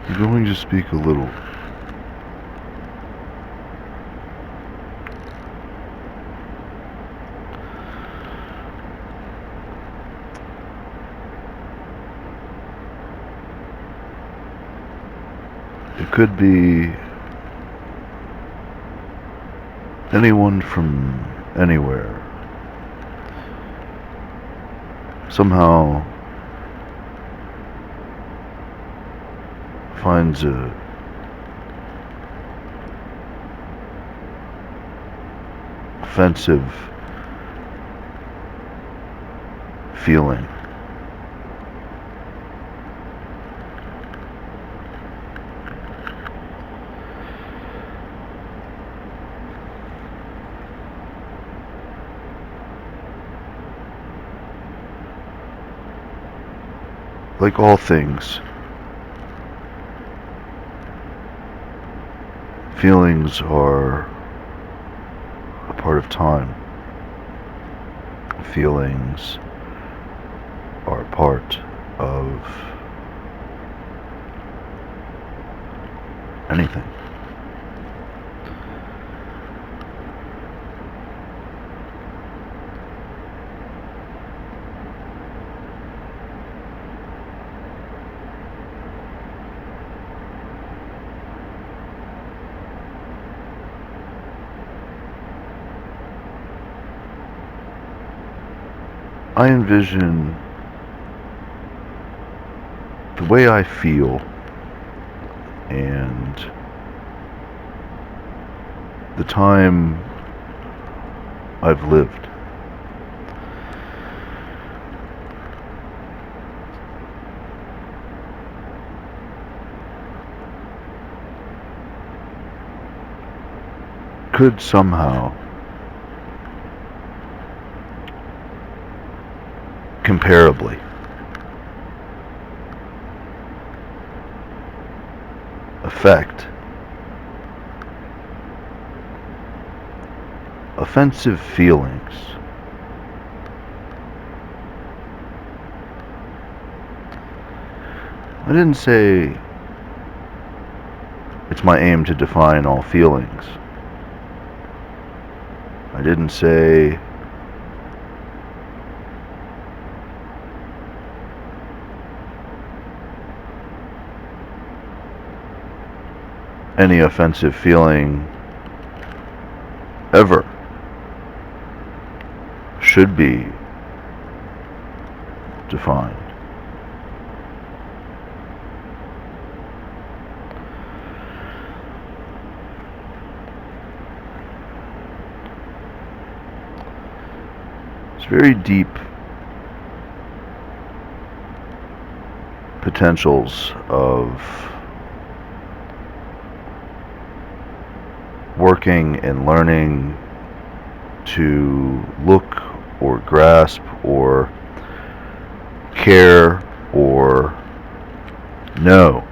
I'm going to speak a little. It could be anyone from anywhere. Somehow finds a offensive feeling. Like all things, feelings are a part of time. Feelings are a part of anything. I envision the way I feel and the time I've lived. Could somehow comparably affect offensive feelings I didn't say it's my aim to define all feelings. I didn't say any offensive feeling ever should be defined. It's very deep potentials of working and learning to look or grasp or care or know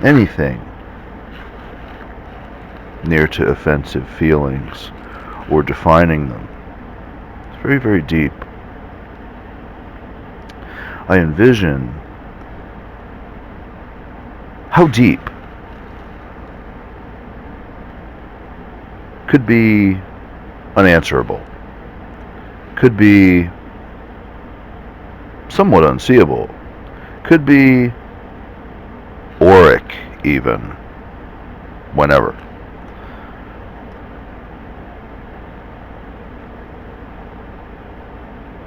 anything near to offensive feelings or defining them. It's very, very deep. I envision how deep could be unanswerable, could be somewhat unseeable, could be auric even, whenever.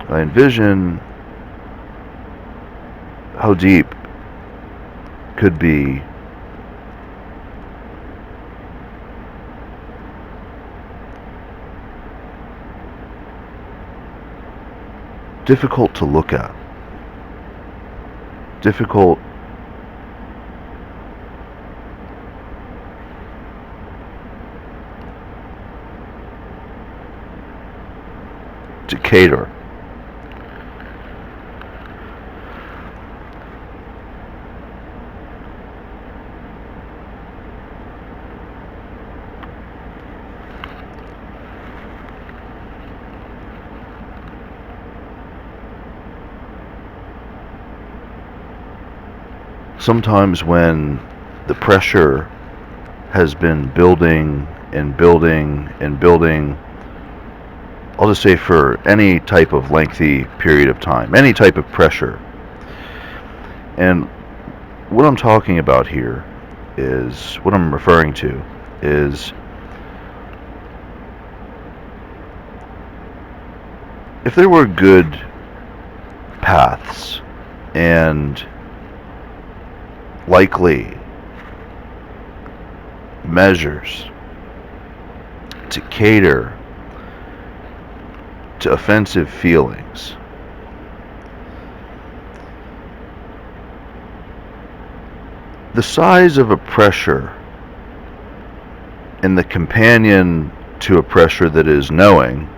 I envision how deep could be difficult to look at, difficult to cater. sometimes when the pressure has been building and building and building, I'll just say for any type of lengthy period of time, any type of pressure. And what I'm talking about here is, what I'm referring to is, if there were good paths and likely measures to cater to offensive feelings, the size of a pressure and the companion to a pressure that is knowing,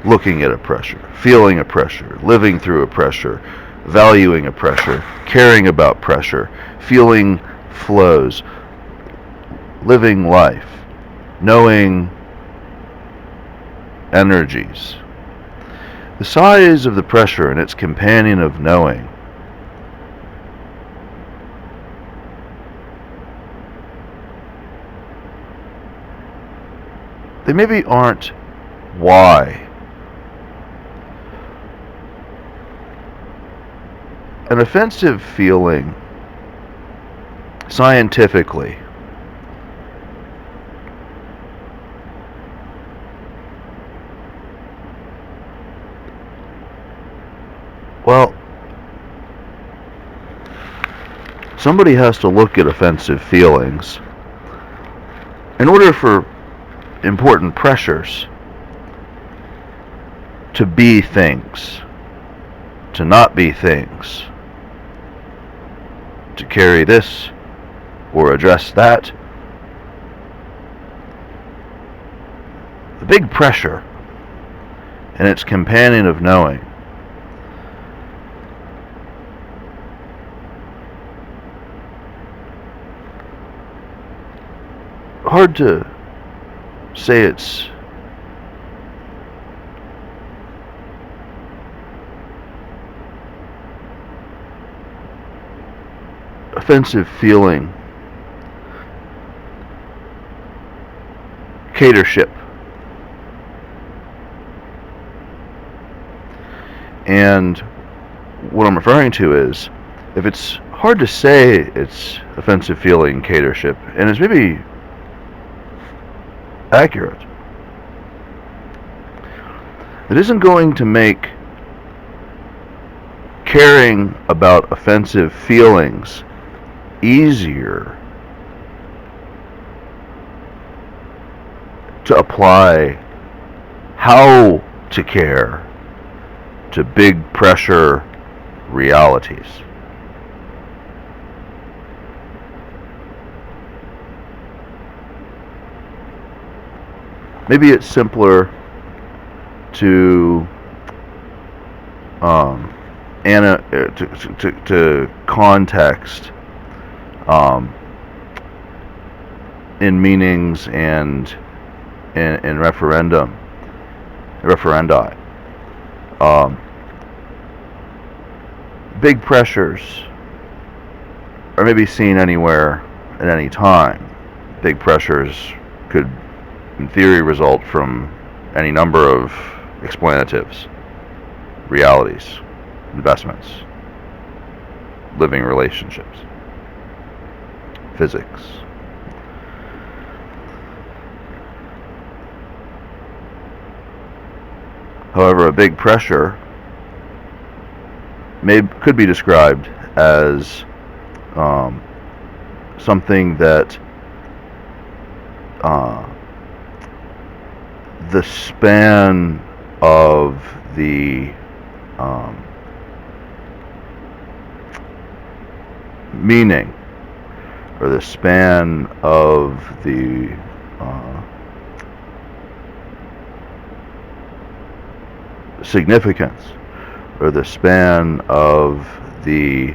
looking at a pressure, feeling a pressure, living through a pressure, valuing a pressure, caring about pressure, feeling flows, living life, knowing energies. The size of the pressure and its companion of knowing they maybe aren't why. An offensive feeling, scientifically, well, somebody has to look at offensive feelings in order for important pressures to be things, to not be things, to carry this or address that. The big pressure and its companion of knowing hard to say it's offensive feeling catership. And what I'm referring to is, if it's hard to say it's offensive feeling catership, and it's maybe accurate, it isn't going to make caring about offensive feelings easier to apply how to care to big pressure realities. Maybe it's simpler to to context in meanings and in referendi. Big pressures are maybe seen anywhere at any time. Big pressures could, in theory, result from any number of explanatives, realities, investments, living relationships, physics. However, a big pressure could be described as something that the span of the meaning, or the span of the significance, or the span of the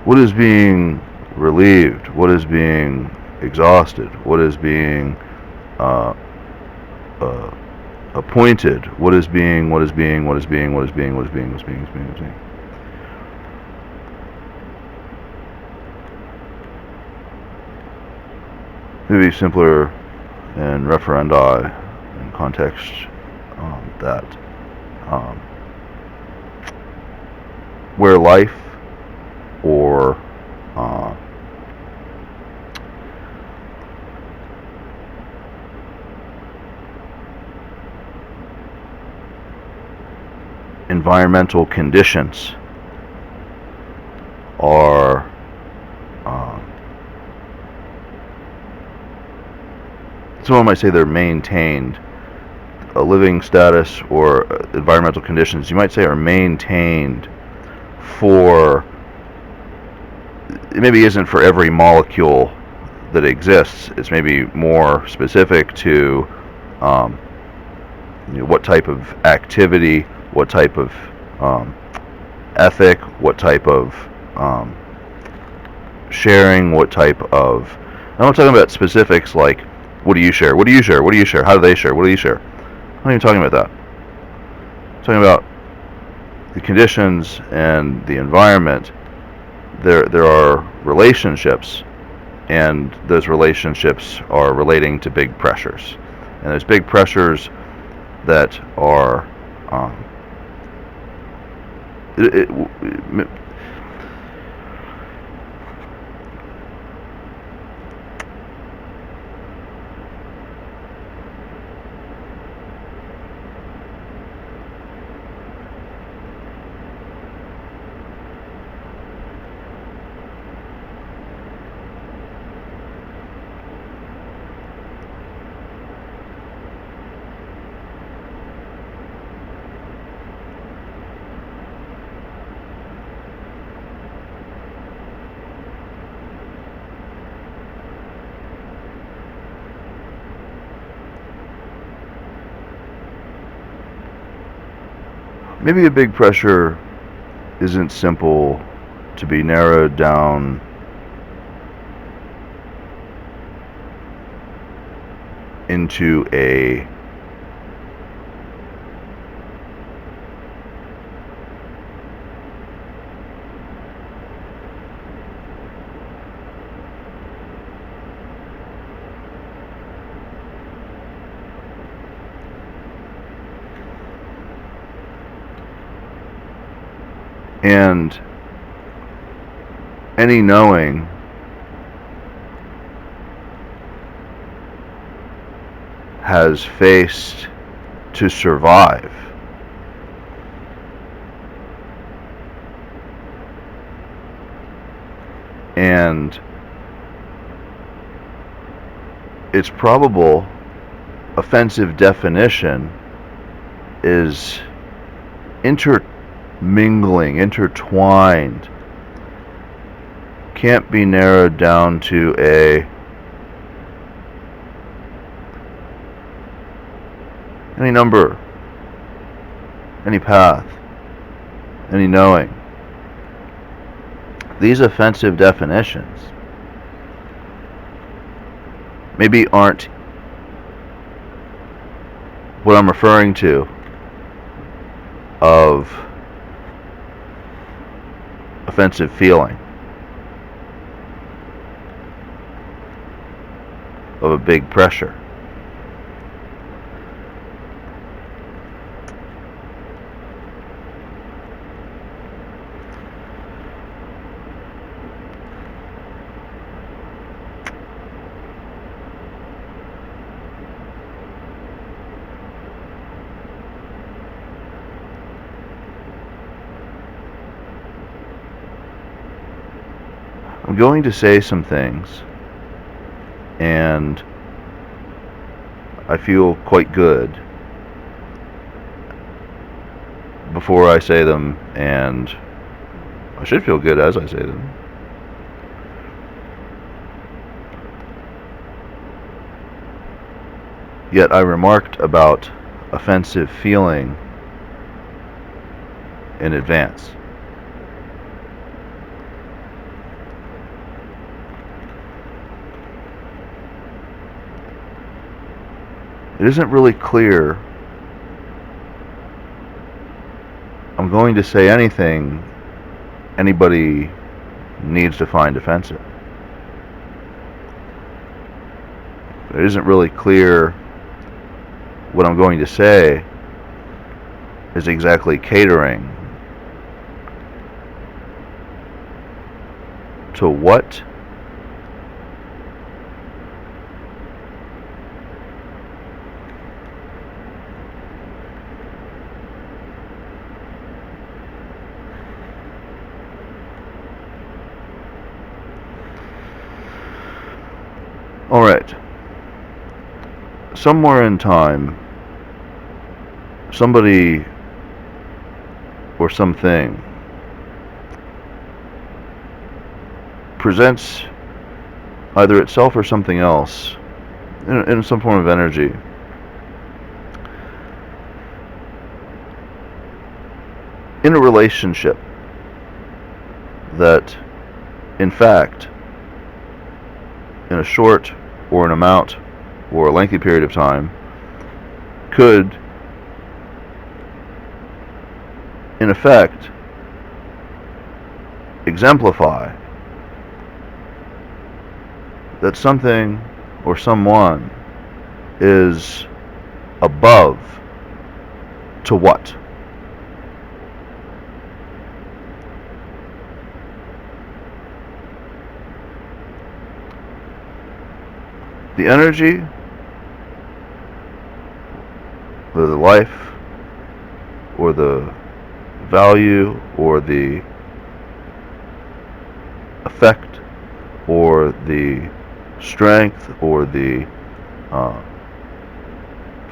what is being relieved, what is being exhausted, what is being appointed. What is being, what is being, what is being, what is being, what is being, what is being, what is being, what is being. Maybe simpler and referendi in context that where life or environmental conditions are someone might say they're maintained. A living status or environmental conditions, you might say, are maintained for, it maybe isn't for every molecule that exists. It's maybe more specific to what type of activity, what type of ethic, what type of sharing, what type of, I'm not talking about specifics like, what do you share? What do you share? What do you share? How do they share? What do you share? I'm not even talking about that. I'm talking about the conditions and the environment. There are relationships, and those relationships are relating to big pressures. And there's big pressures that are maybe a big pressure isn't simple to be narrowed down into a and any knowing has faced to survive. And its probable offensive definition is intermingling, intertwined, can't be narrowed down to any number, any path, any knowing. These offensive definitions maybe aren't what I'm referring to of offensive feeling, of a big pressure. I'm going to say some things, and I feel quite good before I say them, and I should feel good as I say them. Yet I remarked about offensive feeling in advance. It isn't really clear I'm going to say anything anybody needs to find offensive. It isn't really clear what I'm going to say is exactly catering to what. Alright. Somewhere in time, somebody or something presents either itself or something else in some form of energy in a relationship that, in fact, in a short or an amount or a lengthy period of time, could, in effect, exemplify that something or someone is above to what? The energy, or the life, or the value, or the effect, or the strength, or the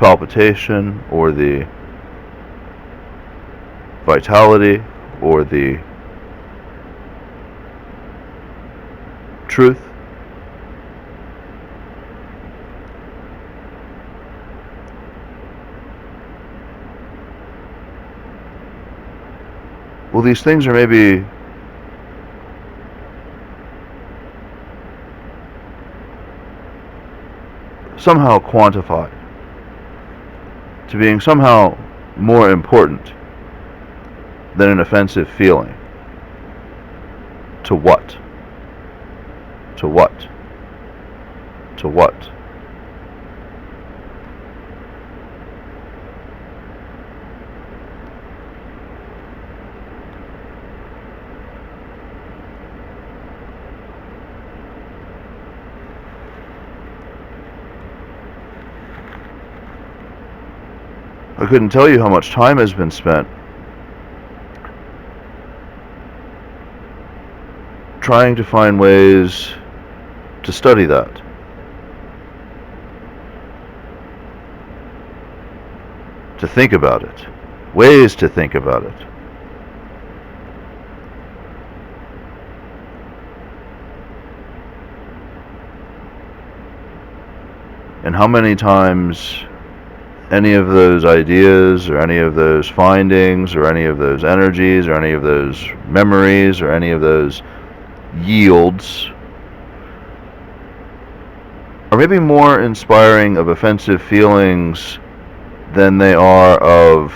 palpitation, or the vitality, or the truth. Well, these things are maybe somehow quantified to being somehow more important than an offensive feeling. To what? To what? To what? I couldn't tell you how much time has been spent trying to find ways to study that. To think about it. Ways to think about it. And how many times any of those ideas or any of those findings or any of those energies or any of those memories or any of those yields are maybe more inspiring of offensive feelings than they are of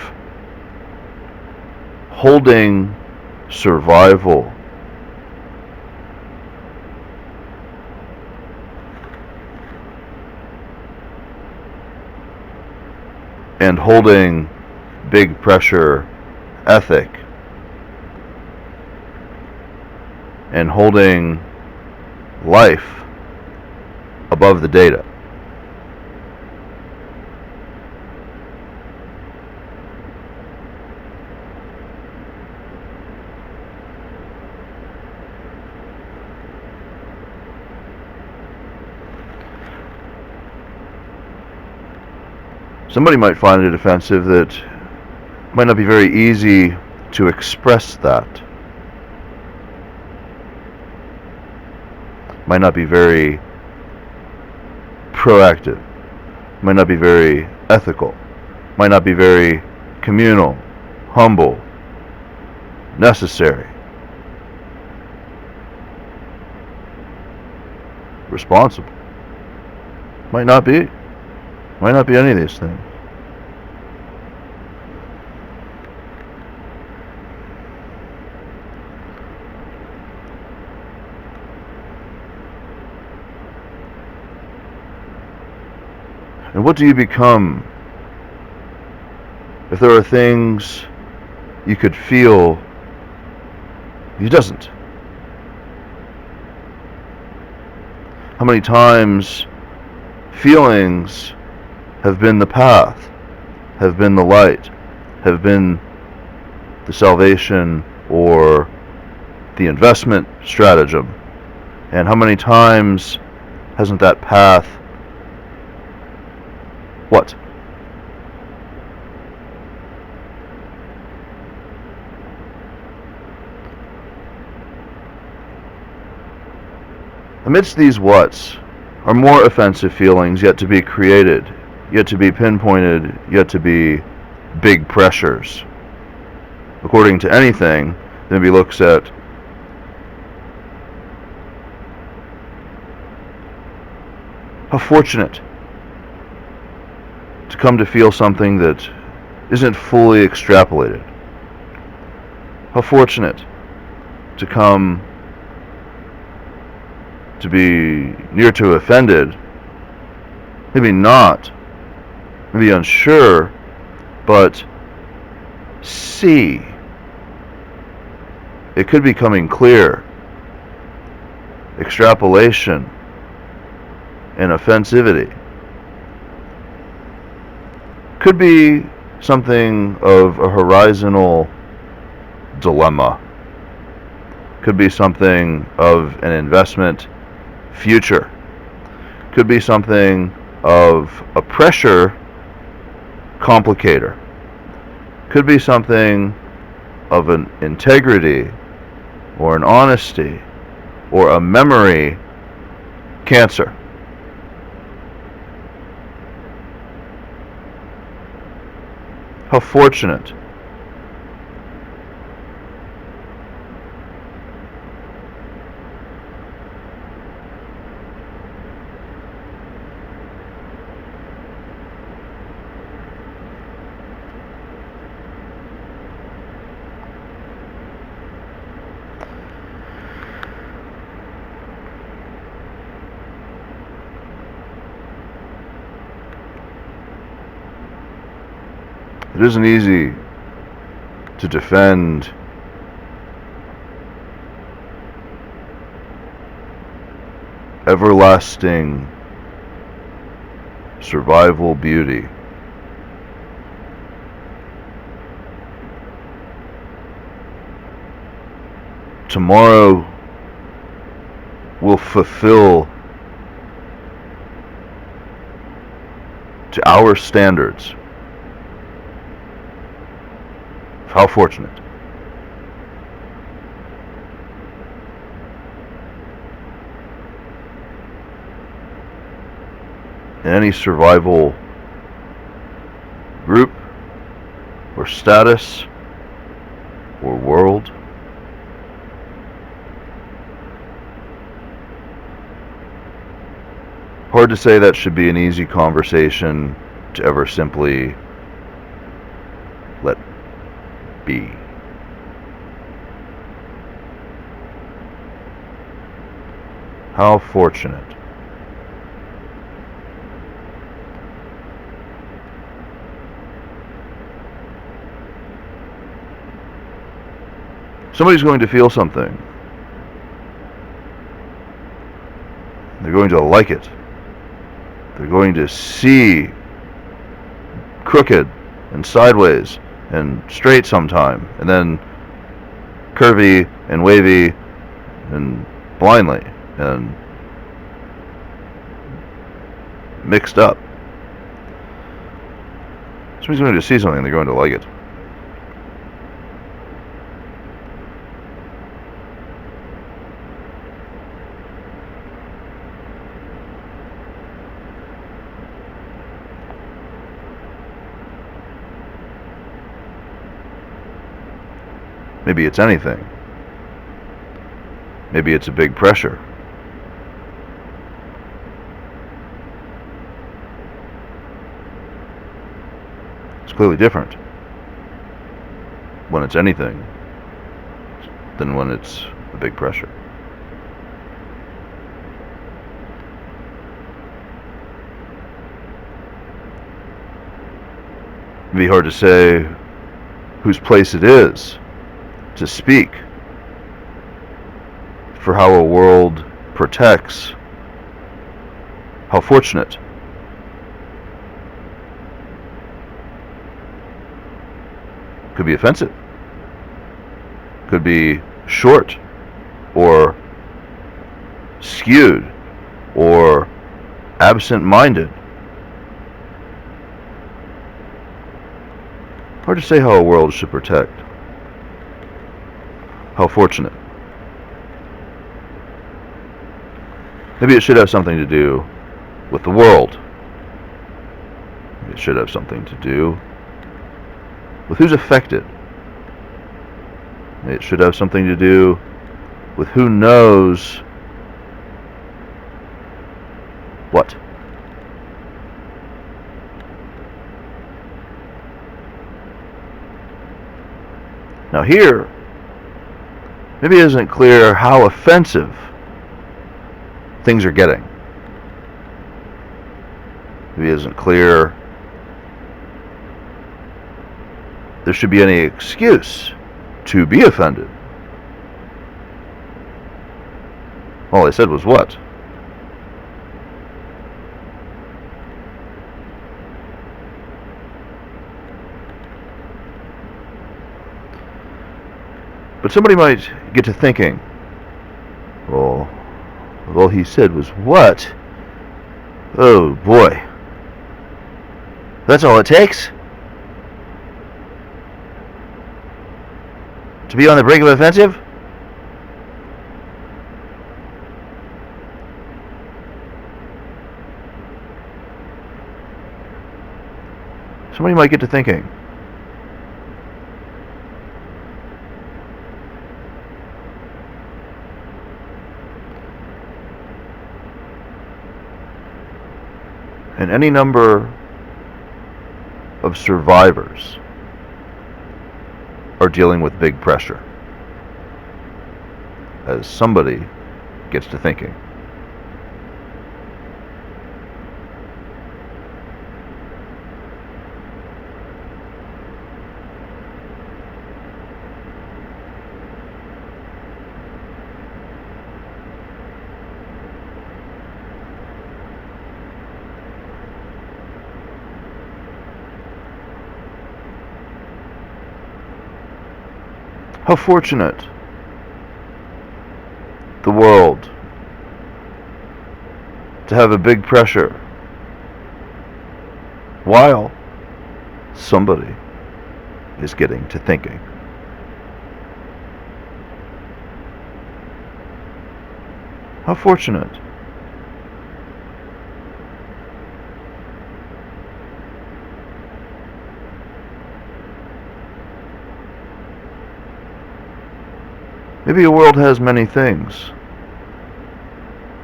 holding survival and holding big pressure ethic and holding life above the data. Somebody might find it offensive that it might not be very easy to express that. Might not be very proactive. Might not be very ethical. Might not be very communal, humble, necessary, responsible. Might not be. Might not be any of these things. And what do you become if there are things you could feel you doesn't? How many times feelings have been the path, have been the light, have been the salvation or the investment stratagem? And how many times hasn't that path what? Amidst these whats are more offensive feelings yet to be created, yet to be pinpointed, yet to be big pressures. According to anything, maybe looks at how fortunate to come to feel something that isn't fully extrapolated. How fortunate to come to be near to offended, maybe not, maybe unsure, but see. It could be coming clear. Extrapolation and offensivity could be something of a horizontal dilemma. Could be something of an investment future. Could be something of a pressure complicator. Could be something of an integrity or an honesty or a memory cancer. How fortunate. It isn't easy to defend everlasting survival beauty. Tomorrow will fulfill to our standards. How fortunate. In any survival group or status or world, hard to say that should be an easy conversation to ever simply let be. How fortunate. Somebody's going to feel something. They're going to like it. They're going to see crooked and sideways and straight sometime, and then curvy and wavy and blindly and mixed up. Somebody's going to see something, they're going to like it. Maybe it's anything. Maybe it's a big pressure. It's clearly different when it's anything than when it's a big pressure. It'd be hard to say whose place it is to speak for how a world protects. How fortunate. Could be offensive. Could be short or skewed or absent-minded. Hard to say how a world should protect. How fortunate. Maybe it should have something to do with the world. Maybe it should have something to do with who's affected. Maybe it should have something to do with who knows what. Now here, maybe it isn't clear how offensive things are getting. Maybe it isn't clear there should be any excuse to be offended. All I said was what? But somebody might get to thinking, well, all he said was what? Oh boy. That's all it takes? To be on the brink of offensive? Somebody might get to thinking, and any number of survivors are dealing with big pressure, as somebody gets to thinking. How fortunate the world to have a big pressure while somebody is getting to thinking. How fortunate. Maybe a world has many things,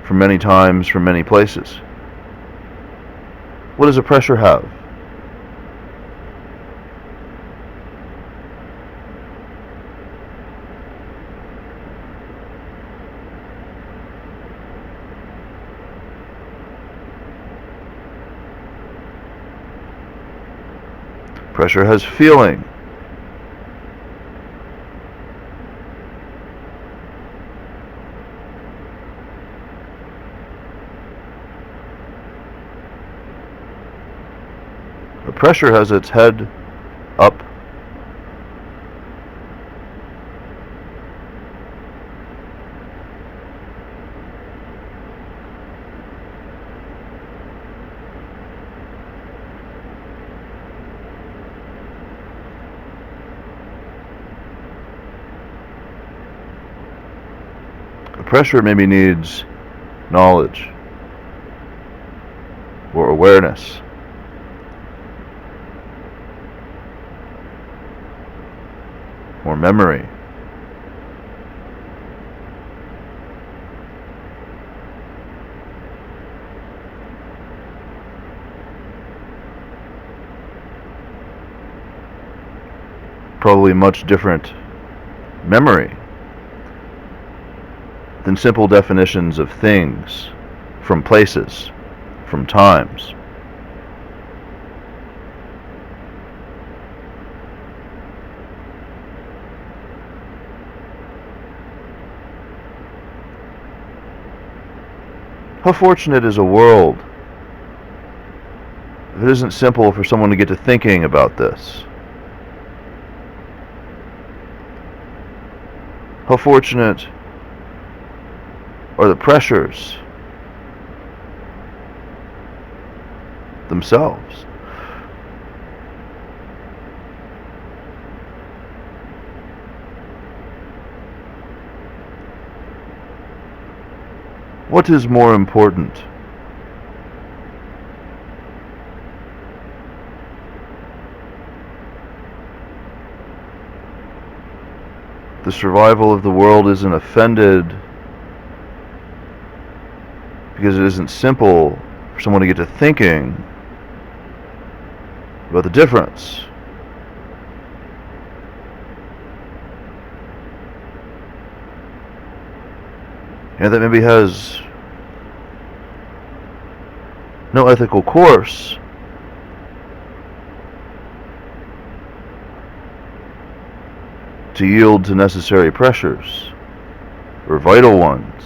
from many times, from many places. What does a pressure have? Pressure has feeling. Pressure has its head up. Pressure maybe needs knowledge or awareness. Or memory. Probably much different memory than simple definitions of things, from places, from times. How fortunate is a world if it isn't simple for someone to get to thinking about this? How fortunate are the pressures themselves? What is more important? The survival of the world isn't offended because it isn't simple for someone to get to thinking about the difference. And that maybe has no ethical course to yield to necessary pressures, or vital ones.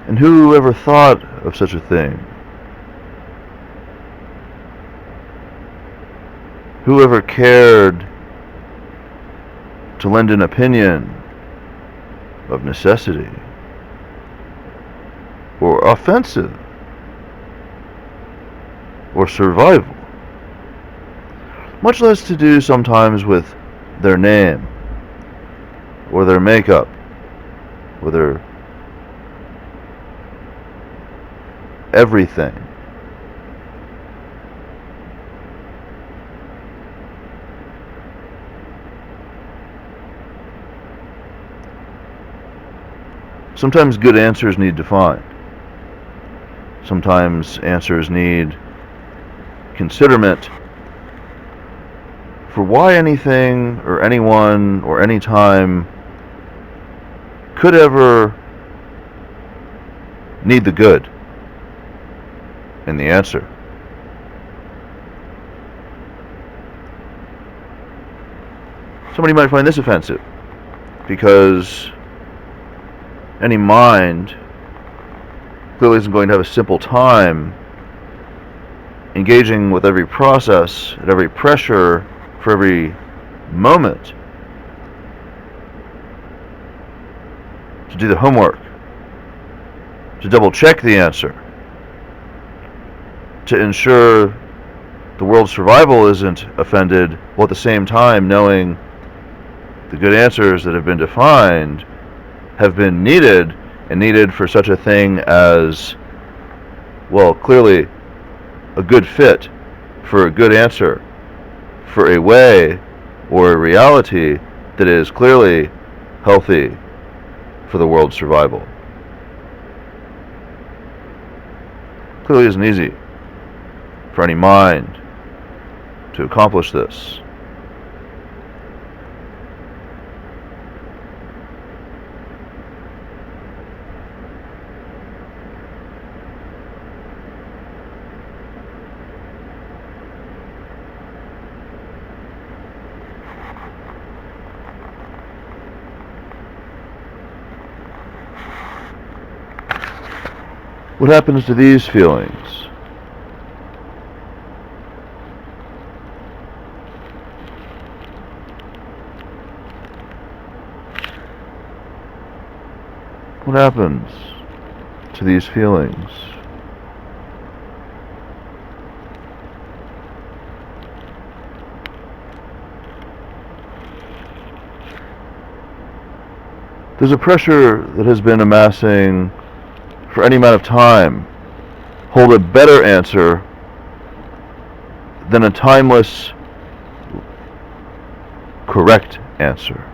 And who ever thought of such a thing? Who ever cared to lend an opinion of necessity, or offensive, or survival? Much less to do sometimes with their name, or their makeup, or their everything. Sometimes good answers need defined. Sometimes answers need considerment for why anything or anyone or any time could ever need the good in the answer. Somebody might find this offensive because any mind clearly isn't going to have a simple time engaging with every process, at every pressure, for every moment, to do the homework, to double check the answer, to ensure the world's survival isn't offended, while at the same time knowing the good answers that have been defined have been needed, and needed for such a thing as, well, clearly a good fit for a good answer, for a way or a reality that is clearly healthy for the world's survival. Clearly isn't easy for any mind to accomplish this. What happens to these feelings? What happens to these feelings? There's a pressure that has been amassing for any amount of time hold a better answer than a timeless correct answer,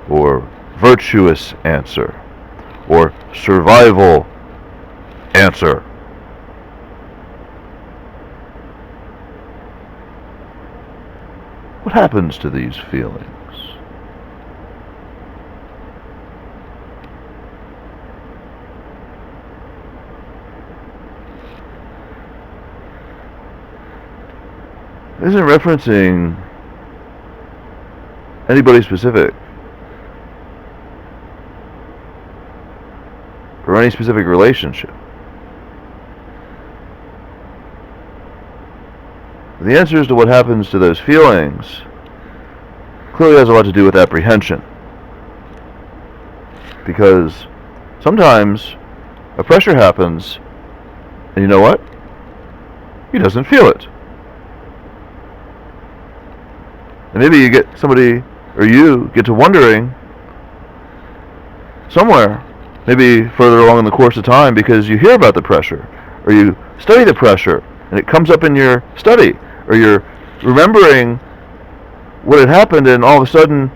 or virtuous answer, or survival answer. What happens to these feelings? isn't referencing anybody specific or any specific relationship. The answers to what happens to those feelings clearly has a lot to do with apprehension. Because sometimes a pressure happens, and you know what? He doesn't feel it. And maybe you get somebody, or you get to wondering somewhere, maybe further along in the course of time, because you hear about the pressure, or you study the pressure, and it comes up in your study, or you're remembering what had happened, and all of a sudden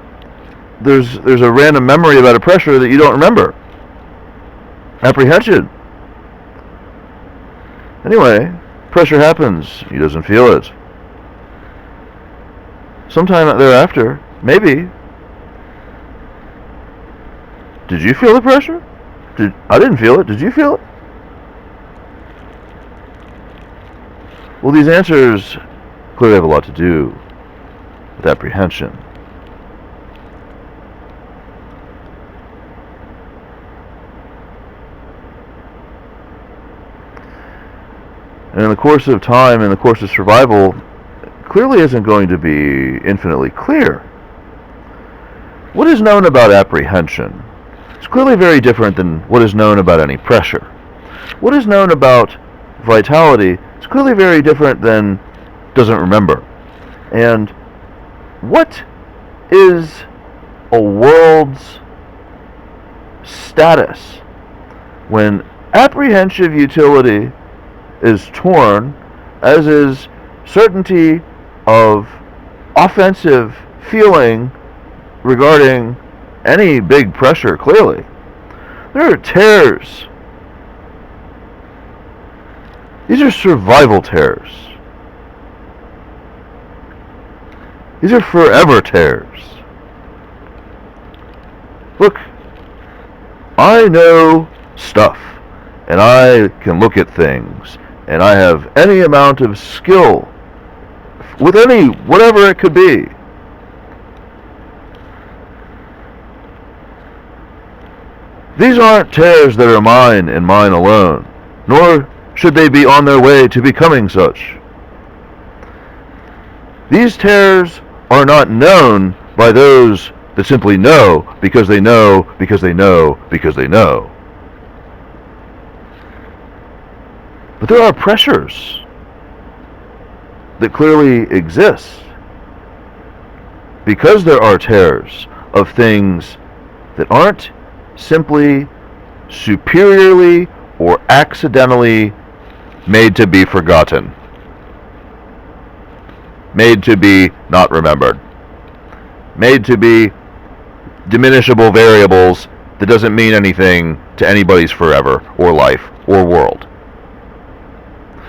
there's a random memory about a pressure that you don't remember. Apprehension. Anyway, pressure happens. He doesn't feel it. Sometime thereafter, maybe. Did you feel the pressure? I didn't feel it. Did you feel it? Well, these answers clearly have a lot to do with apprehension. And in the course of time, in the course of survival, clearly isn't going to be infinitely clear. What is known about apprehension is clearly very different than what is known about any pressure. What is known about vitality is clearly very different than doesn't remember. And what is a world's status when apprehensive utility is torn, as is certainty of offensive feeling regarding any big pressure? Clearly there are tears. These are survival tears. These are forever tears. Look, I know stuff, and I can look at things, and I have any amount of skill with whatever it could be. These aren't tears that are mine and mine alone, nor should they be on their way to becoming such. These tears are not known by those that simply know because they know, because they know, because they know. But there are pressures that clearly exist because there are tears of things that aren't simply superiorly or accidentally made to be forgotten, made to be not remembered, made to be diminishable variables that doesn't mean anything to anybody's forever or life or world.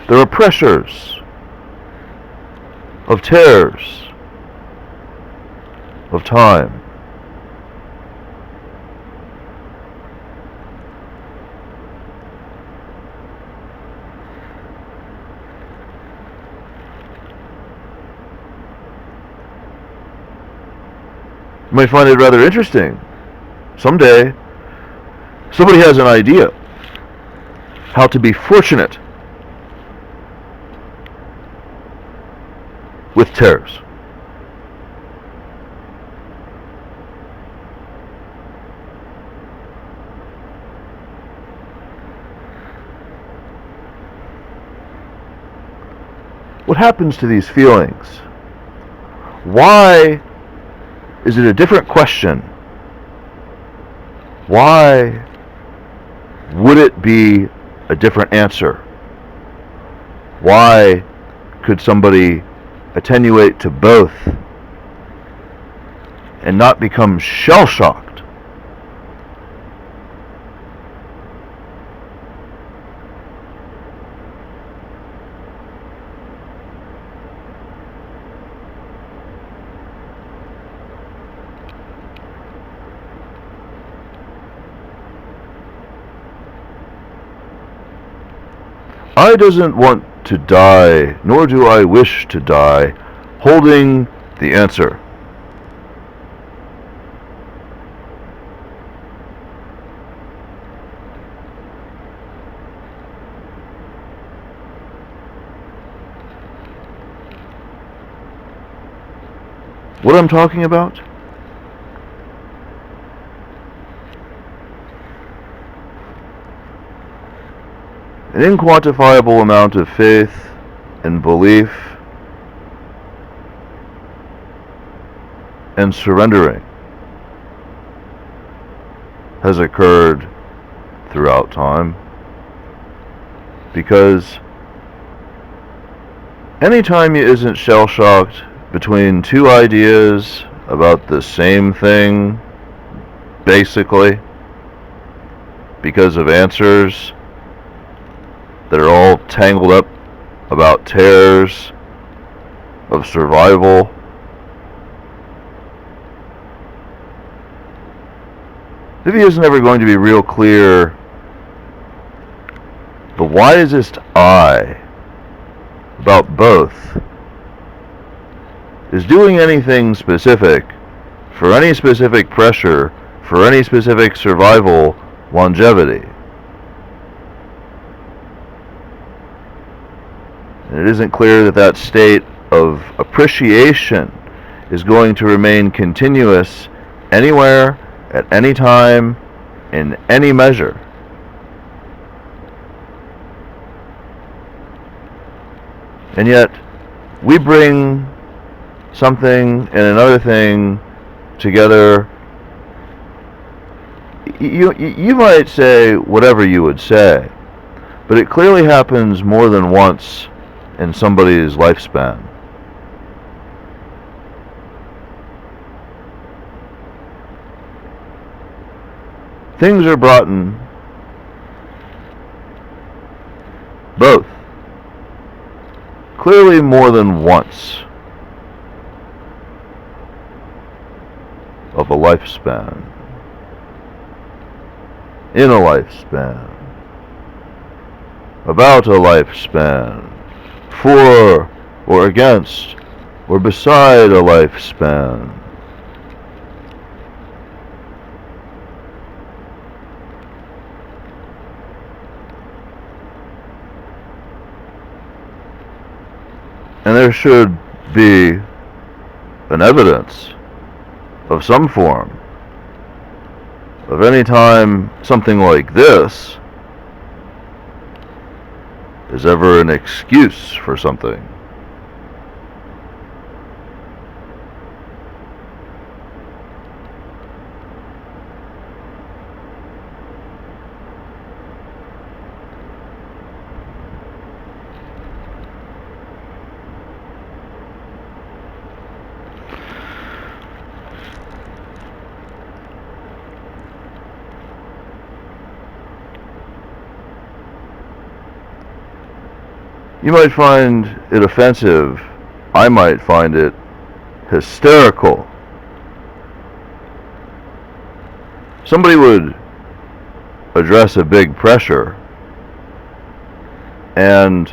There are pressures of tears of time. You might find it rather interesting. Someday, somebody has an idea how to be fortunate with tears. What happens to these feelings? Why is it a different question? Why would it be a different answer? Why could somebody attenuate to both and not become shell-shocked? I doesn't want to die, nor do I wish to die. holding the answer. What I'm talking about? An inquantifiable amount of faith and belief and surrendering has occurred throughout time, because anytime you isn't shell-shocked between two ideas about the same thing, basically, because of answers that are all tangled up about tears of survival, if he isn't ever going to be real clear, the wisest I about both is doing anything specific for any specific pressure, for any specific survival longevity. And it isn't clear that that state of appreciation is going to remain continuous anywhere, at any time, in any measure. And yet, we bring something and another thing together. You might say whatever you would say, but it clearly happens more than once in somebody's lifespan. Things are brought in, both, clearly more than once of a lifespan, in a lifespan, about a lifespan, for or against or beside a lifespan. And there should be an evidence of some form of any time something like this is ever an excuse for something. You might find it offensive. I might find it hysterical. Somebody would address a big pressure, and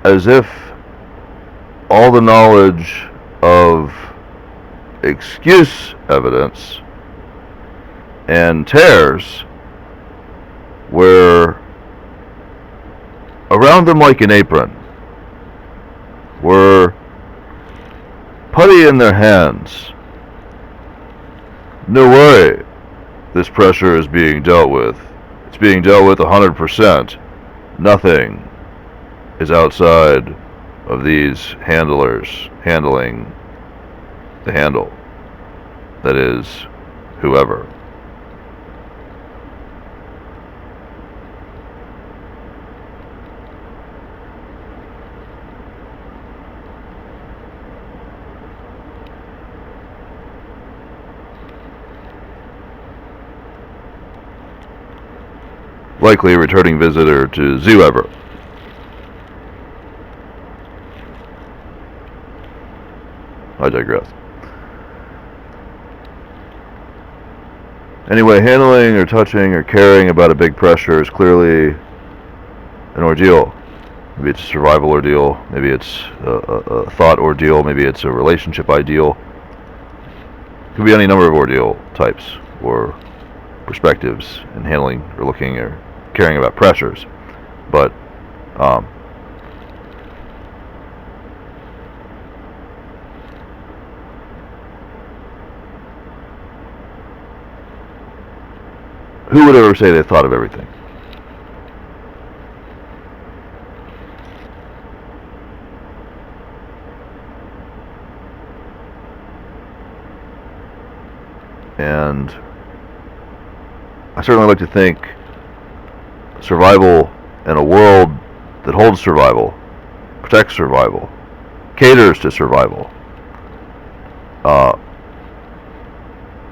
as if all the knowledge of excuse evidence and tears were around them like an apron, were putty in their hands. No way this pressure is being dealt with. It's being dealt with 100%. Nothing is outside of these handlers handling the handle. That is, whoever. Likely a returning visitor to whoever. I digress. Anyway, handling or touching or caring about a big pressure is clearly an ordeal. Maybe it's a survival ordeal, maybe it's a thought ordeal, maybe it's a relationship ideal. It could be any number of ordeal types or perspectives in handling or looking or caring about pressures. But who would ever say they thought of everything? And I certainly like to think survival in a world that holds survival, protects survival, caters to survival.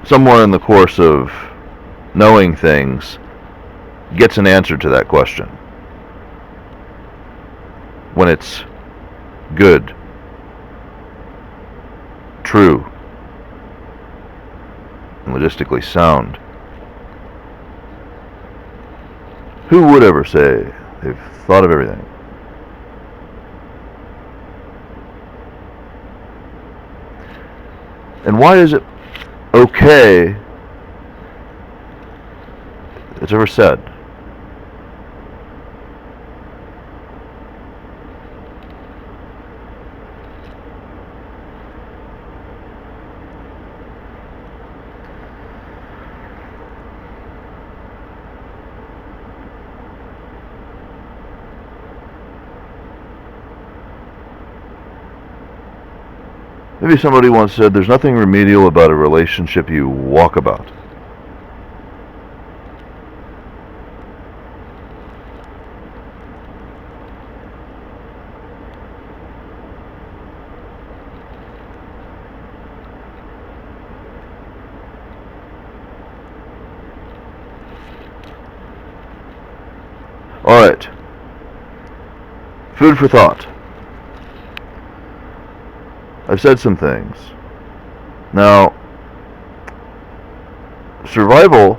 Someone in the course of knowing things gets an answer to that question. When it's good, true, and logistically sound. Who would ever say they've thought of everything? And why is it okay it's ever said? Maybe somebody once said, there's nothing remedial about a relationship you walk about. All right. Food for thought. I've said some things. Now, survival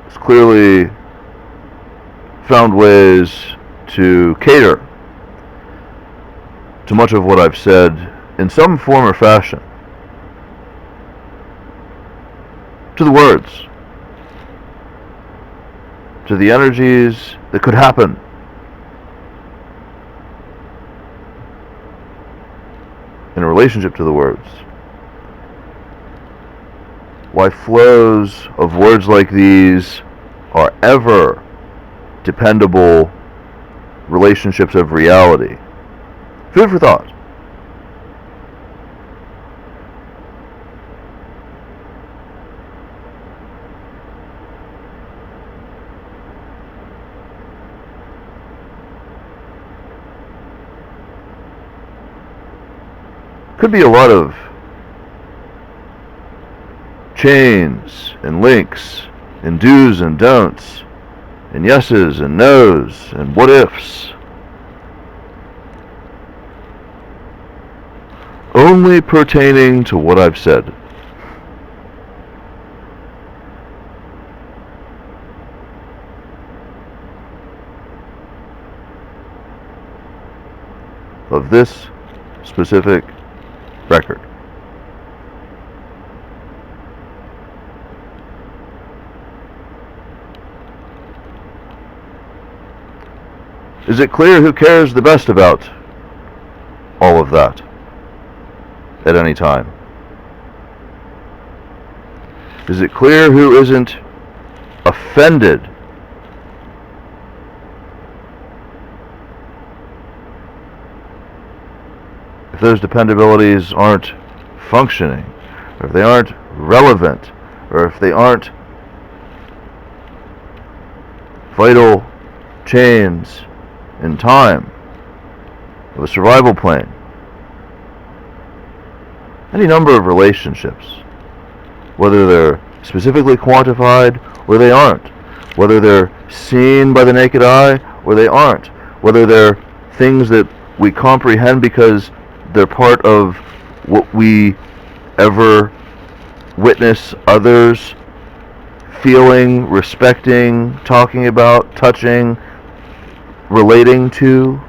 has clearly found ways to cater to much of what I've said in some form or fashion. To the words. To the energies that could happen. In relationship to the words. Why flows of words like these are ever dependable relationships of reality. Food for thought. Could be a lot of chains and links and do's and don'ts and yeses and nos and what ifs. Only pertaining to what I've said. Of this specific record. Is it clear who cares the best about all of that at any time? Is it clear who isn't offended if those dependabilities aren't functioning, or if they aren't relevant, or if they aren't vital chains in time of a survival plane? Any number of relationships, whether they're specifically quantified or they aren't, whether they're seen by the naked eye or they aren't, whether they're things that we comprehend because they're part of what we ever witness others feeling, respecting, talking about, touching, relating to?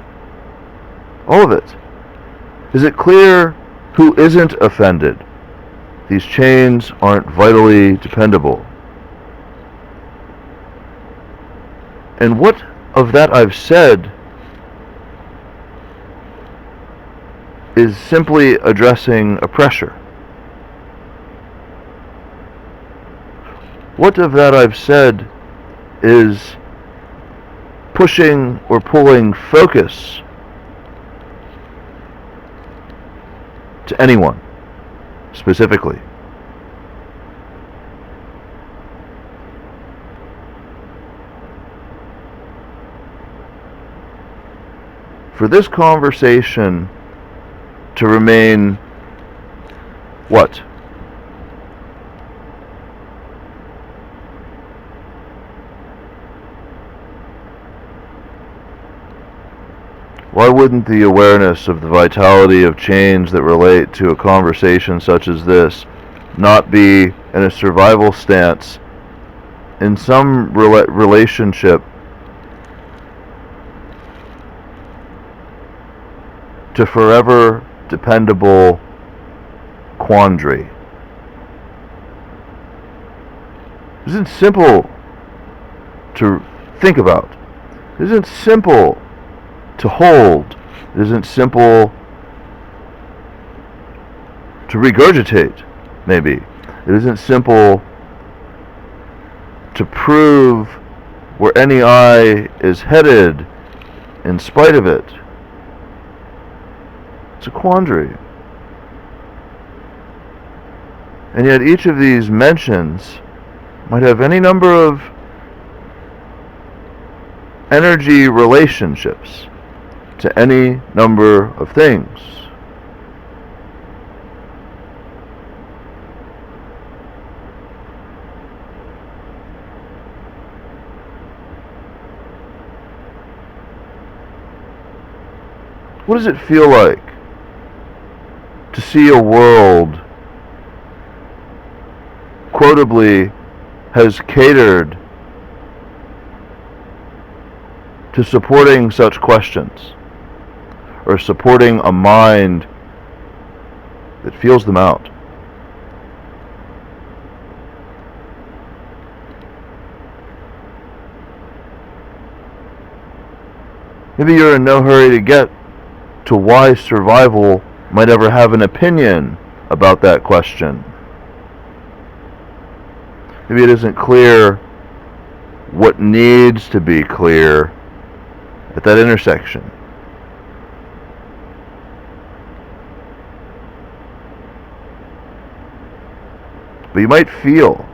All of it. Is it clear who isn't offended? These chains aren't vitally dependable. And what of that I've said is simply addressing a pressure? What of that I've said is pushing or pulling focus to anyone specifically? For this conversation to remain what? Why wouldn't the awareness of the vitality of chains that relate to a conversation such as this not be in a survival stance in some relationship to forever dependable quandary? It isn't simple to think about. It isn't simple to hold. It isn't simple to regurgitate, maybe. It isn't simple to prove where any eye is headed in spite of it. It's a quandary. And yet each of these mentions might have any number of energy relationships to any number of things. What does it feel like to see a world quotably has catered to supporting such questions, or supporting a mind that feels them out? Maybe you're in no hurry to get to why survival might ever have an opinion about that question. Maybe it isn't clear what needs to be clear at that intersection. But you might feel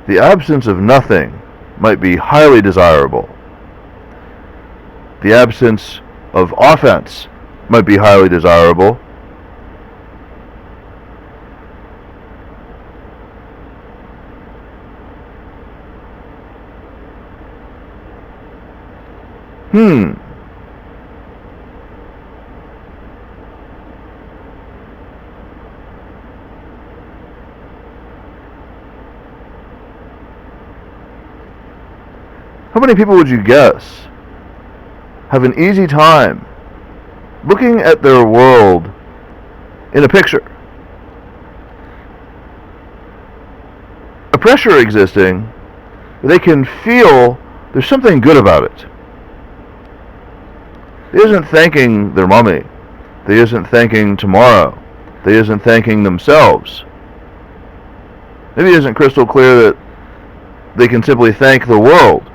the absence of nothing might be highly desirable. The absence of offense might be highly desirable. How many people would you guess have an easy time looking at their world in a picture? A pressure existing, they can feel there's something good about it. They isn't thanking their mommy. They isn't thanking tomorrow. They isn't thanking themselves. Maybe it isn't crystal clear that they can simply thank the world.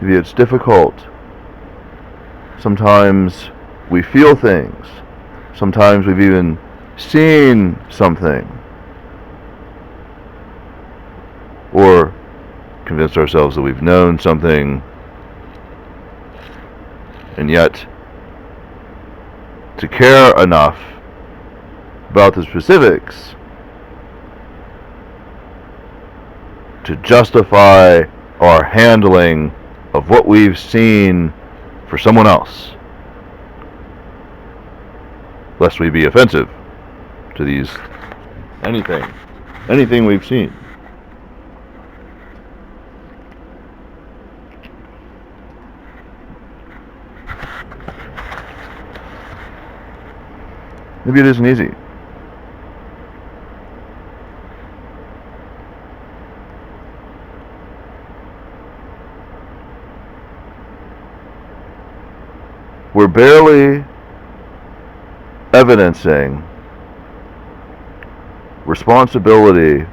Maybe it's difficult. Sometimes we feel things. Sometimes we've even seen something, or convinced ourselves that we've known something And yet, to care enough about the specifics to justify our handling of what we've seen for someone else, lest we be offensive to these anything we've seen. Maybe it isn't easy. We're barely evidencing responsibility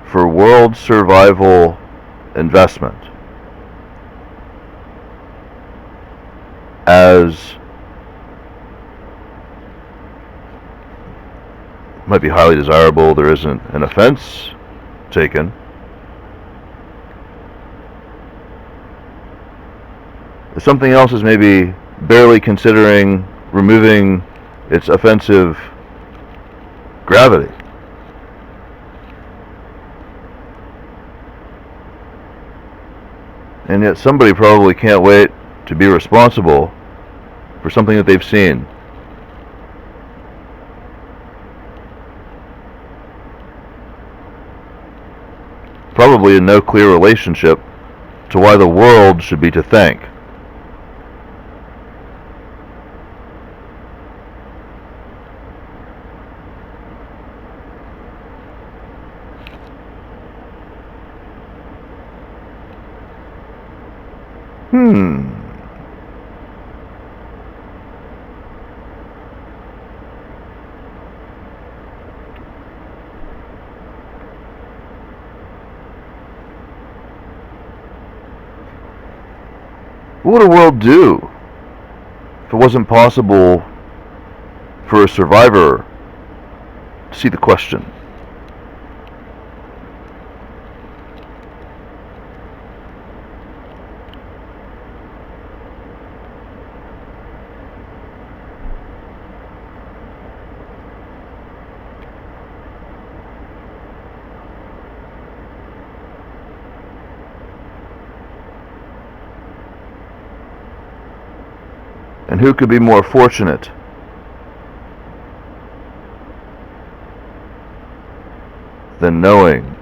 for world survival investment as might be highly desirable. There isn't an offense taken. Something else is maybe barely considering removing its offensive gravity. And yet somebody probably can't wait to be responsible for something that they've seen. Probably in no clear relationship to why the world should be to thank. What would a world do if it wasn't possible for a survivor to see the question? And who could be more fortunate than knowing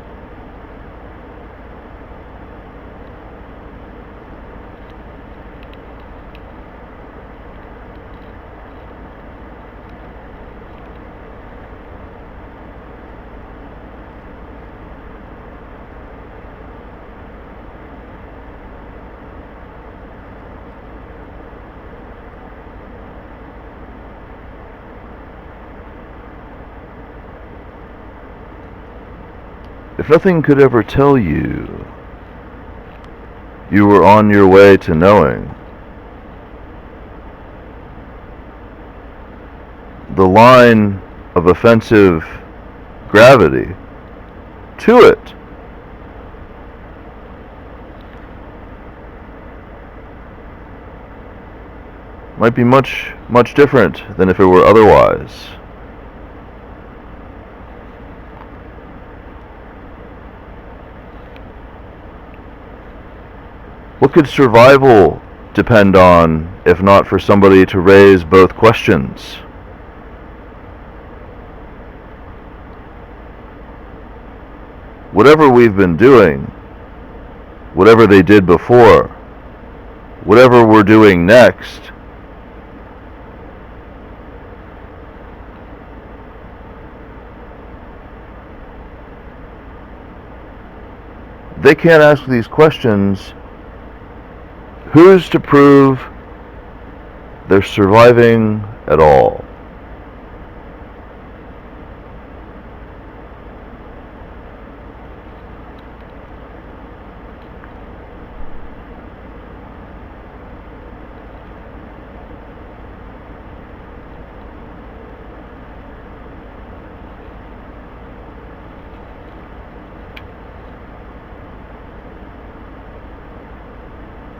if nothing could ever tell you you were on your way to knowing, the line of offensive gravity to it might be much, much different than if it were otherwise. What could survival depend on if not for somebody to raise both questions? Whatever we've been doing, whatever they did before, whatever we're doing next, they can't ask these questions. Who's to prove they're surviving at all?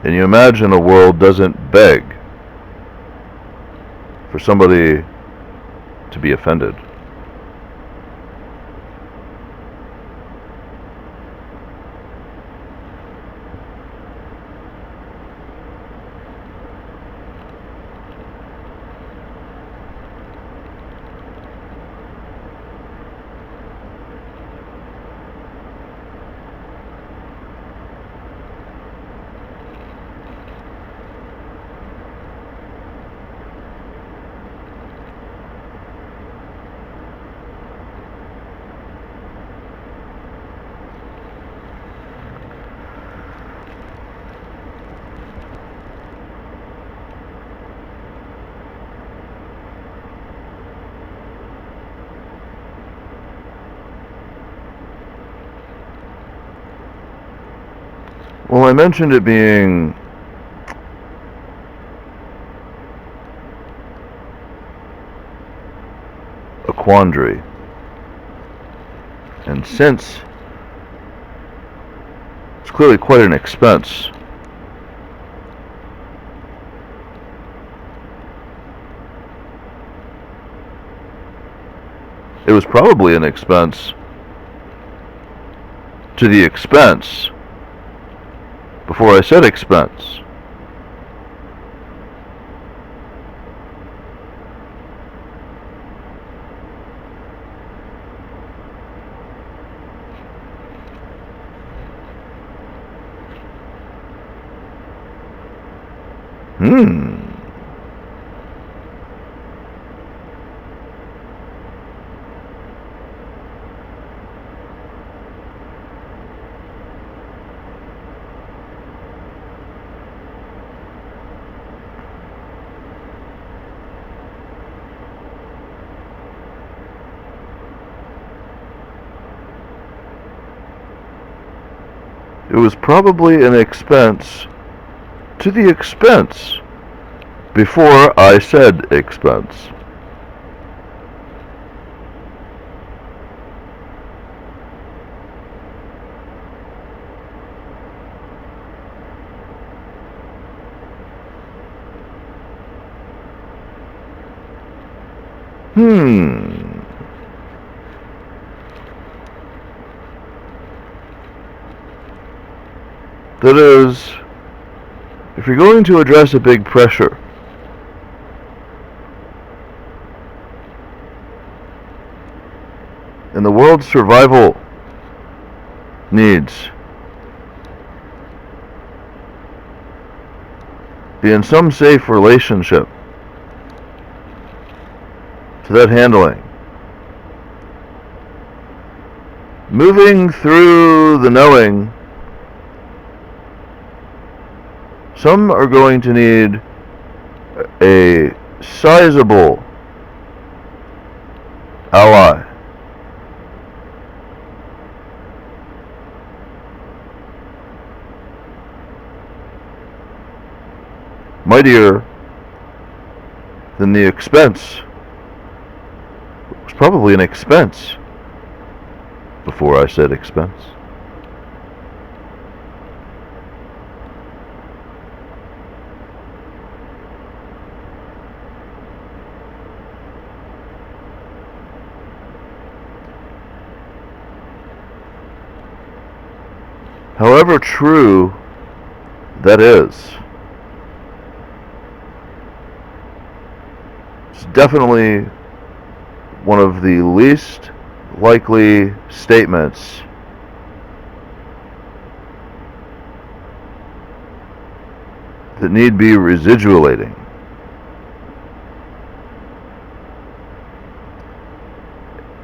And you imagine a world doesn't beg for somebody to be offended. Well, I mentioned it being a quandary, and since it's clearly quite an expense, it was probably an expense to the expense before I said expense. It was probably an expense to the expense before I said expense. That is, if you're going to address a big pressure, and the world's survival needs be in some safe relationship to that handling, moving through the knowing, some are going to need a sizable ally. Mightier than the expense. It was probably an expense before I said expense. However true that is, it's definitely one of the least likely statements that need be residualating.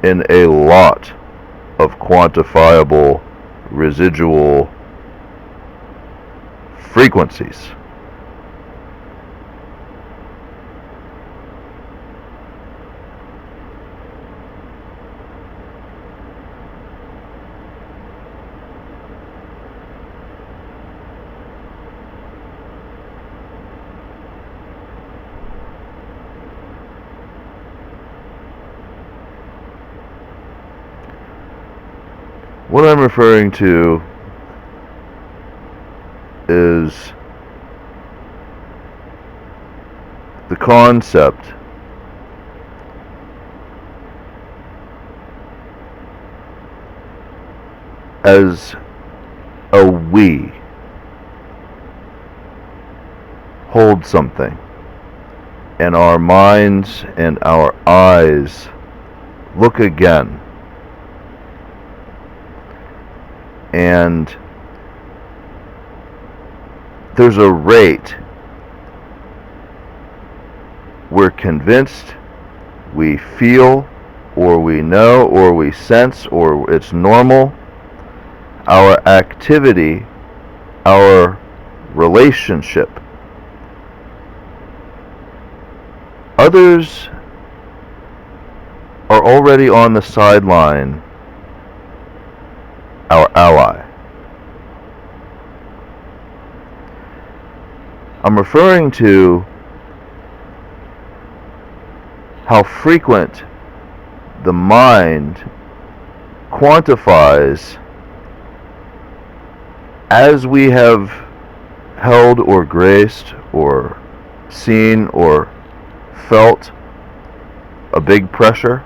In a lot of quantifiable residual frequencies. What I'm referring to is concept as a we hold something, and our minds and our eyes look again, and there's a rate we're convinced, we feel, or we know, or we sense, or it's normal, our activity, our relationship. Others are already on the sideline, our ally. I'm referring to how frequent the mind quantifies as we have held or graced or seen or felt a big pressure.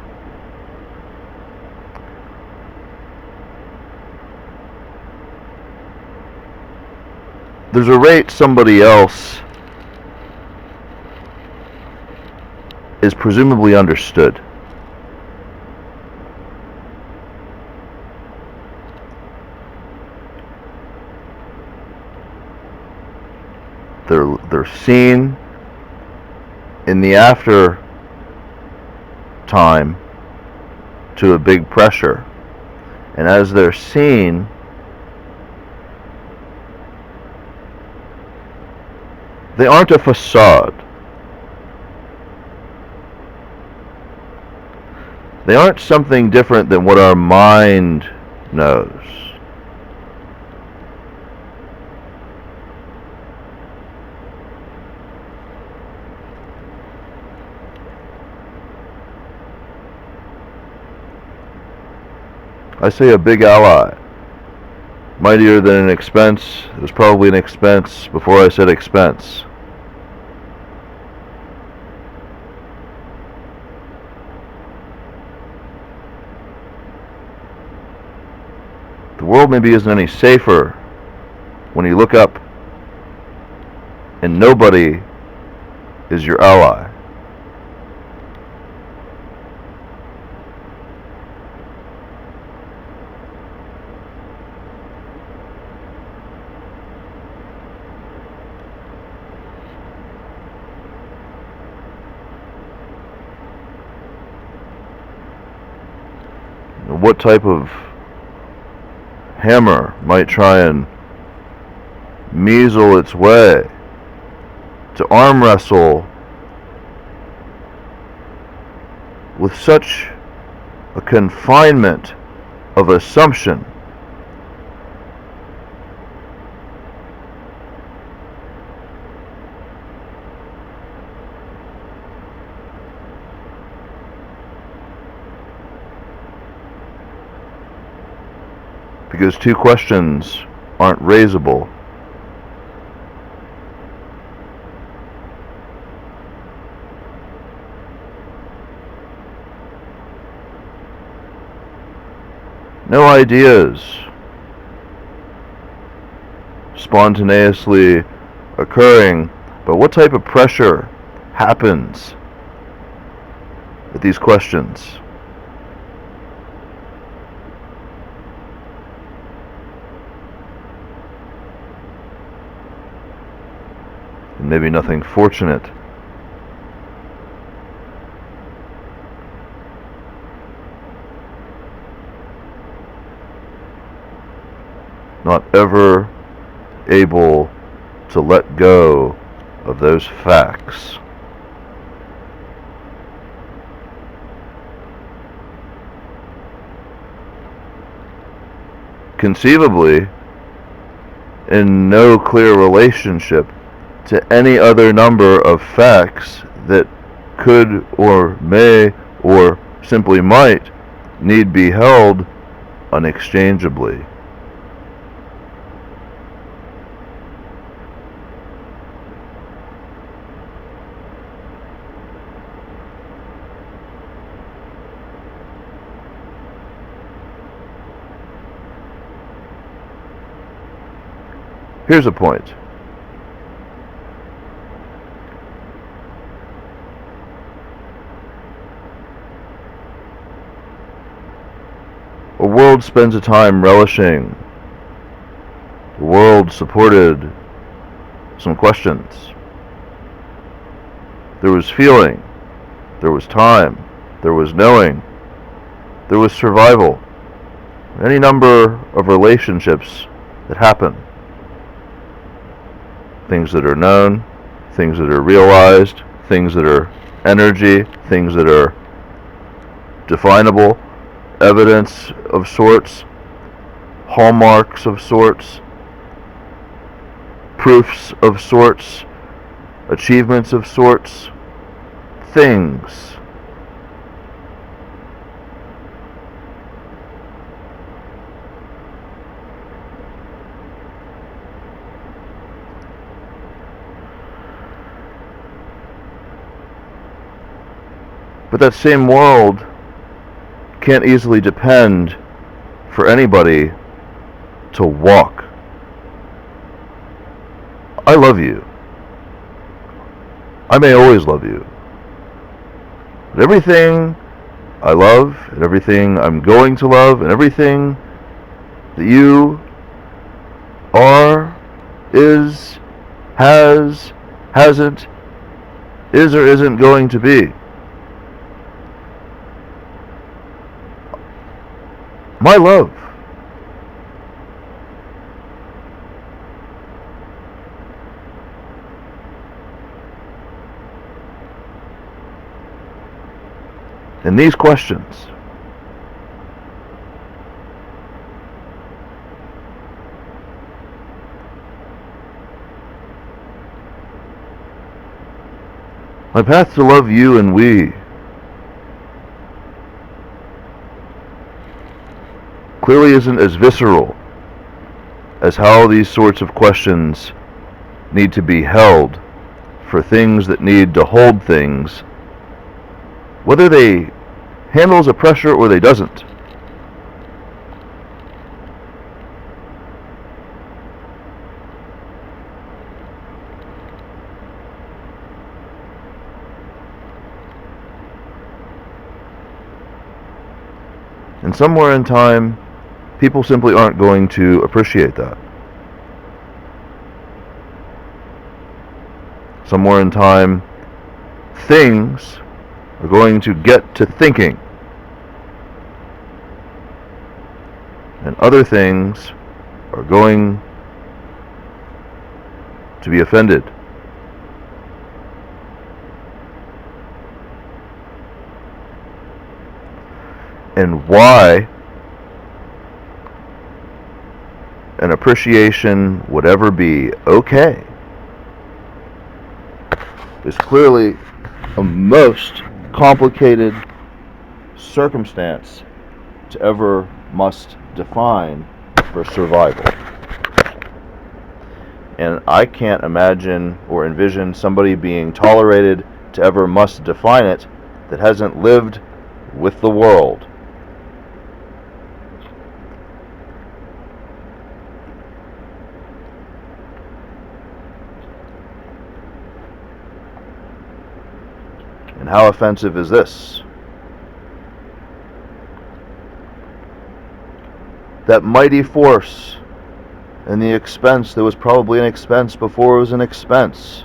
There's a rate somebody else is presumably understood. They're seen in the after time to a big pressure, and as they're seen, they aren't a facade. They aren't something different than what our mind knows. I say a big ally. Mightier than an expense. It was probably an expense before I said expense. The world maybe isn't any safer when you look up and nobody is your ally. What type of hammer might try and measle its way to arm wrestle with such a confinement of assumption? Because two questions aren't raisable. No ideas spontaneously occurring, but what type of pressure happens with these questions? Maybe nothing fortunate. Not ever able to let go of those facts. Conceivably, in no clear relationship to any other number of facts that could or may or simply might need be held unexchangeably. Here's a point. A world spends a time relishing. The world supported some questions. There was feeling. There was time. There was knowing. There was survival. Any number of relationships that happen. Things that are known, things that are realized, things that are energy, things that are definable, evidence of sorts, hallmarks of sorts, proofs of sorts, achievements of sorts, things. But that same world can't easily depend for anybody to walk. I love you. I may always love you. But everything I love, and everything I'm going to love, and everything that you are, is, has, hasn't, is or isn't going to be. My love. And these questions my path to love you and we clearly isn't as visceral as how these sorts of questions need to be held for things that need to hold things, whether they handles a pressure or they doesn't. And somewhere in time, people simply aren't going to appreciate that. Somewhere in time, things are going to get to thinking, and other things are going to be offended. And why an appreciation would ever be okay is clearly a most complicated circumstance to ever must define for survival. And I can't imagine or envision somebody being tolerated to ever must define it that hasn't lived with the world. And how offensive is this? That mighty force and the expense that was probably an expense before it was an expense.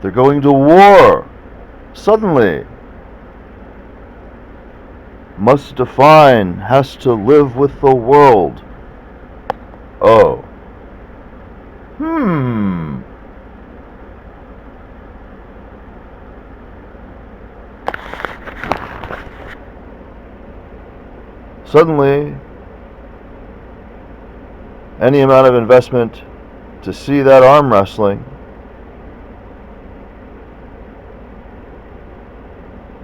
They're going to war. Suddenly. Must define, has to live with the world. Oh. Suddenly, any amount of investment to see that arm wrestling,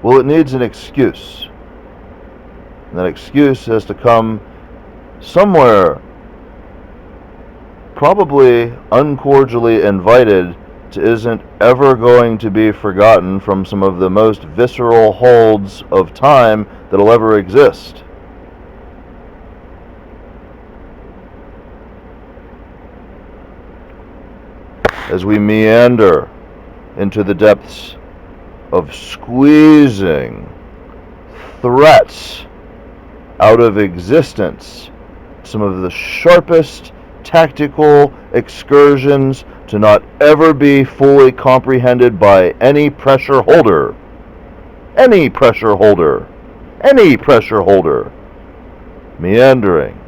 well, it needs an excuse. And that excuse has to come somewhere, probably uncordially invited, to isn't ever going to be forgotten from some of the most visceral holds of time that'll ever exist. as we meander into the depths of squeezing threats out of existence, some of the sharpest tactical excursions to not ever be fully comprehended by any pressure holder. Any pressure holder. Any pressure holder. Meandering.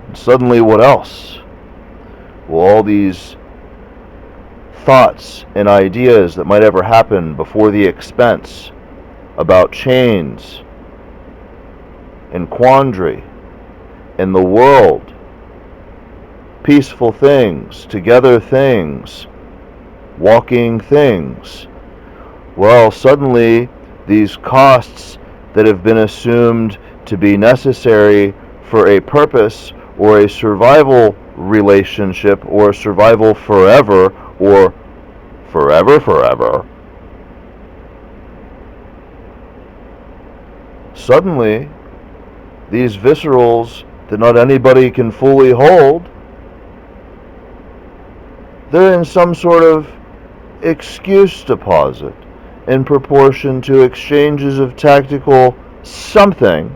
And suddenly, what else? Well, all these thoughts and ideas that might ever happen before the expense about chains and quandary and the world, peaceful things, together things, walking things. Well, suddenly these costs that have been assumed to be necessary for a purpose or a survival relationship or survival forever or forever, suddenly these viscerals that not anybody can fully hold, they're in some sort of excuse deposit in proportion to exchanges of tactical something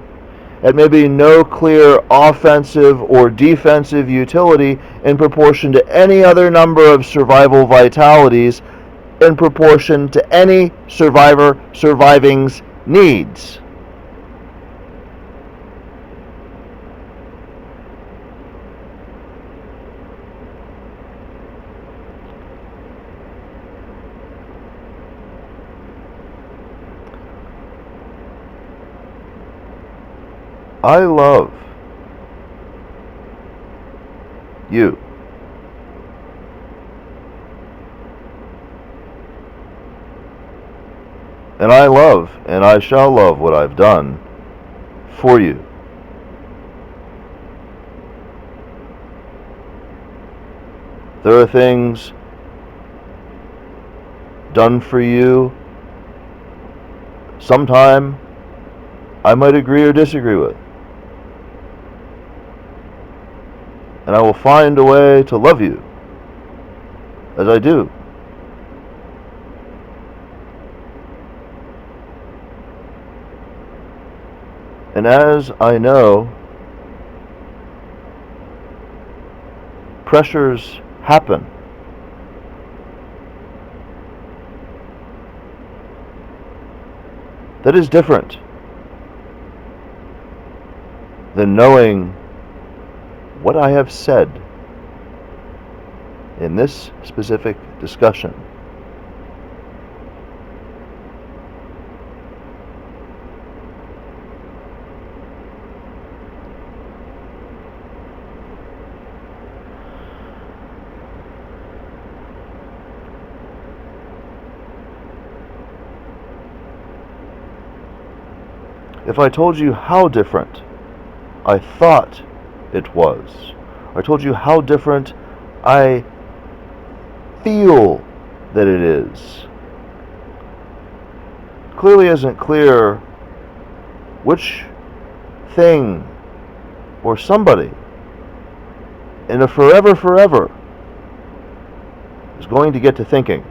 at maybe no clear offensive or defensive utility in proportion to any other number of survival vitalities in proportion to any survivor surviving's needs. I love you. And I love and I shall love what I've done for you. There are things done for you sometime I might agree or disagree with. And I will find a way to love you as I do. And as I know, pressures happen. That is different than knowing what I have said in this specific discussion. If I told you how different I thought it was, I told you how different I feel that it is, clearly isn't clear which thing or somebody in a forever is going to get to thinking.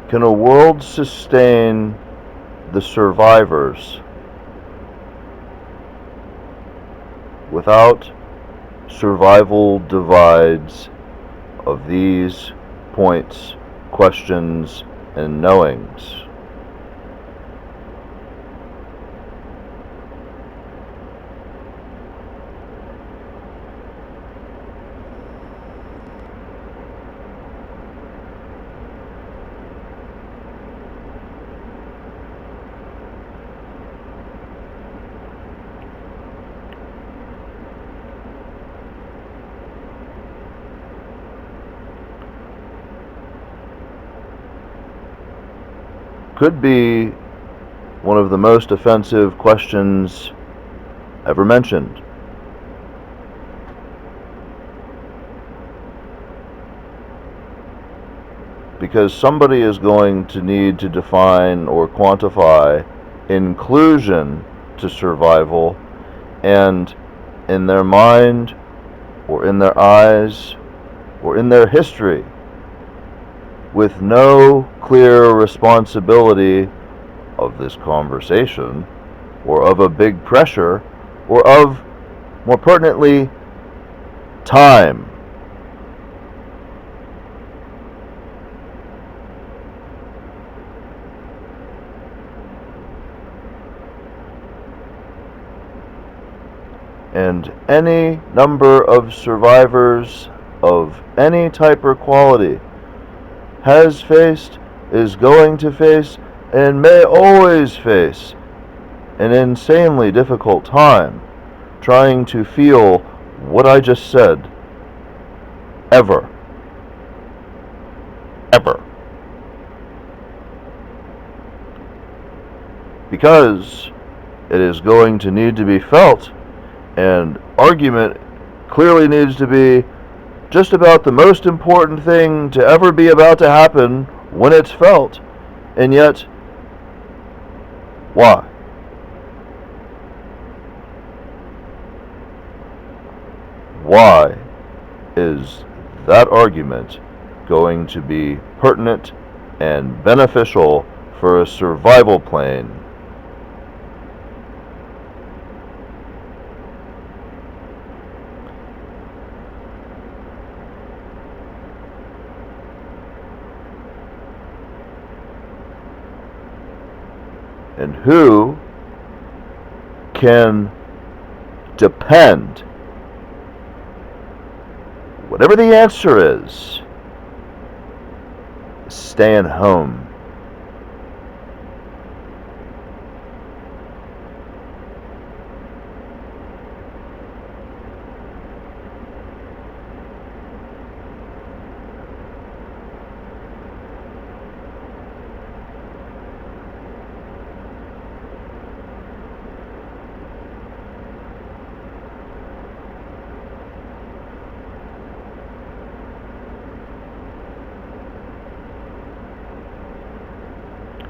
Can a world sustain the survivors without survival divides of these points, questions, and knowings? could be one of the most offensive questions ever mentioned. Because somebody is going to need to define or quantify inclusion to survival, and in their mind, or in their eyes, or in their history, with no clear responsibility of this conversation, or of a big pressure, or of, more pertinently, time. And any number of survivors of any type or quality has faced, is going to face, and may always face an insanely difficult time trying to feel what I just said. Ever. Ever. Because it is going to need to be felt, and argument clearly needs to be just about the most important thing to ever be about to happen when it's felt. And yet, why? Why is that argument going to be pertinent and beneficial for a survival plane? And who can depend, whatever the answer is, staying home?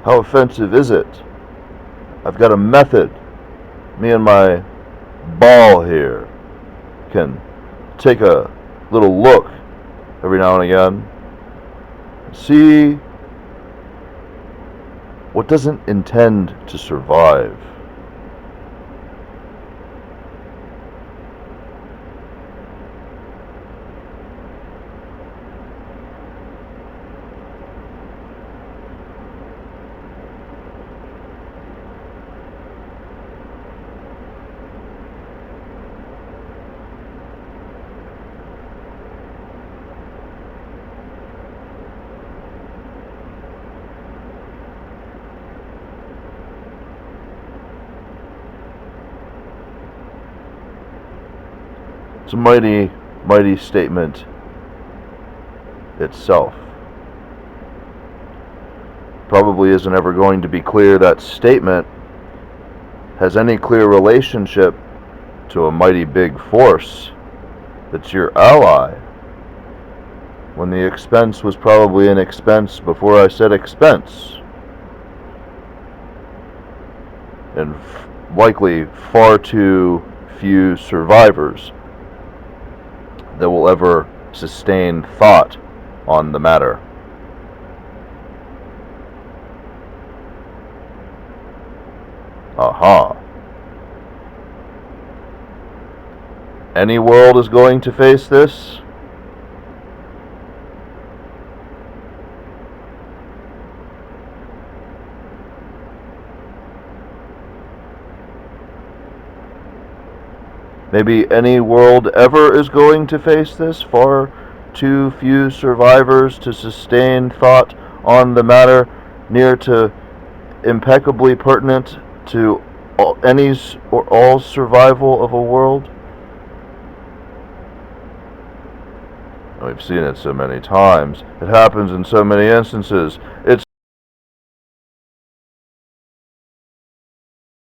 How offensive is it? I've got a method. Me and my ball here can take a little look every now and again, see what doesn't intend to survive. It's a mighty, mighty statement itself. Probably isn't ever going to be clear that statement has any clear relationship to a mighty big force that's your ally, when the expense was probably an expense before I said expense, and likely far too few survivors that will ever sustain thought on the matter. Aha. Any world is going to face this. Maybe any world ever is going to face this. Far too few survivors to sustain thought on the matter, near to impeccably pertinent to any or all survival of a world. We've seen it so many times. It happens in so many instances. It's